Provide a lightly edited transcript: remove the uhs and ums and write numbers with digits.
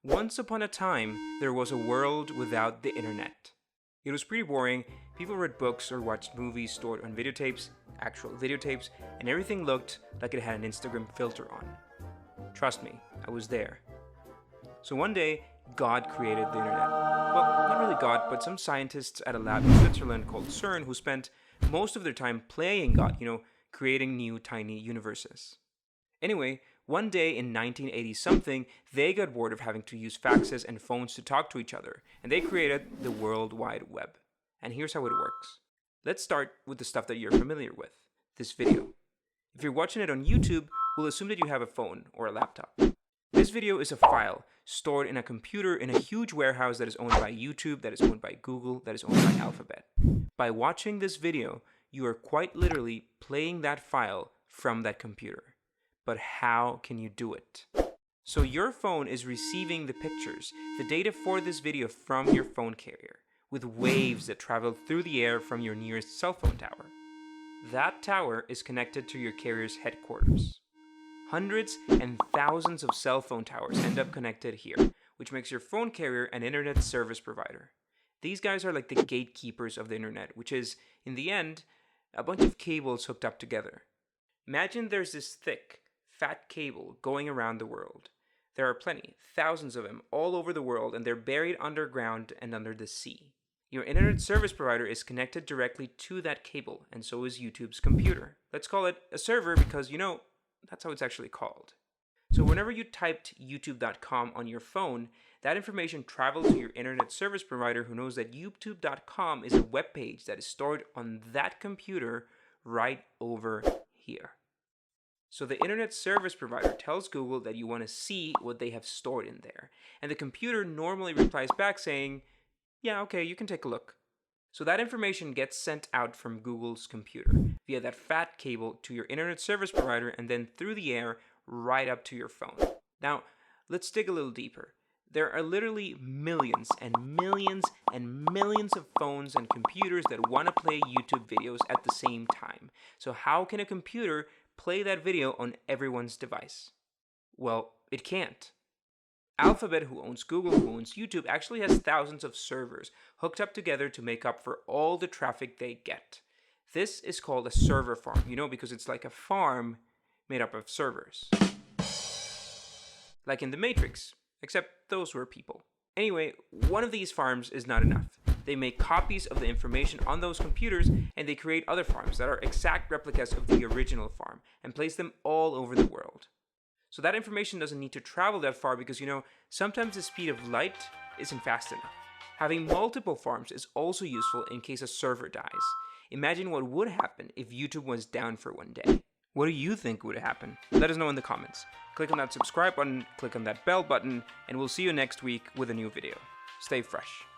Once upon a time, there was a world without the internet. It was pretty boring. People read books or watched movies stored on videotapes, actual videotapes, and everything looked like it had an Instagram filter on. Trust me, I was there. So one day, God created the internet. Well, not really God, but some scientists at a lab in Switzerland called CERN who spent most of their time playing God, creating new tiny universes. Anyway, one day in 1980 something, they got bored of having to use faxes and phones to talk to each other, and they created the World Wide Web. And here's how it works. Let's start with the stuff that you're familiar with, this video. If you're watching it on YouTube, we'll assume that you have a phone or a laptop. This video is a file stored in a computer in a huge warehouse that is owned by YouTube, that is owned by Google, that is owned by Alphabet. By watching this video, you are quite literally playing that file from that computer. But how can you do it? So your phone is receiving the pictures, the data for this video from your phone carrier, with waves that travel through the air from your nearest cell phone tower. That tower is connected to your carrier's headquarters. Hundreds and thousands of cell phone towers end up connected here, which makes your phone carrier an internet service provider. These guys are like the gatekeepers of the internet, which is, in the end, a bunch of cables hooked up together. Imagine there's this thick, fat cable going around the world. There are plenty, thousands of them, all over the world, and they're buried underground and under the sea. Your internet service provider is connected directly to that cable, and so is YouTube's computer. Let's call it a server because, that's how it's actually called. So whenever you typed youtube.com on your phone, that information travels to your internet service provider who knows that youtube.com is a web page that is stored on that computer right over here. So the internet service provider tells Google that you want to see what they have stored in there. And the computer normally replies back saying, yeah, okay, you can take a look. So that information gets sent out from Google's computer via that fat cable to your internet service provider and then through the air right up to your phone. Now, let's dig a little deeper. There are literally millions and millions and millions of phones and computers that want to play YouTube videos at the same time. So how can a computer play that video on everyone's device? Well, it can't. Alphabet, who owns Google, who owns YouTube, actually has thousands of servers hooked up together to make up for all the traffic they get. This is called a server farm, because it's like a farm made up of servers. Like in The Matrix, except those were people. Anyway, one of these farms is not enough. They make copies of the information on those computers, and they create other farms that are exact replicas of the original farm and place them all over the world. So that information doesn't need to travel that far because, sometimes the speed of light isn't fast enough. Having multiple farms is also useful in case a server dies. Imagine what would happen if YouTube was down for one day. What do you think would happen? Let us know in the comments. Click on that subscribe button, click on that bell button, and we'll see you next week with a new video. Stay fresh.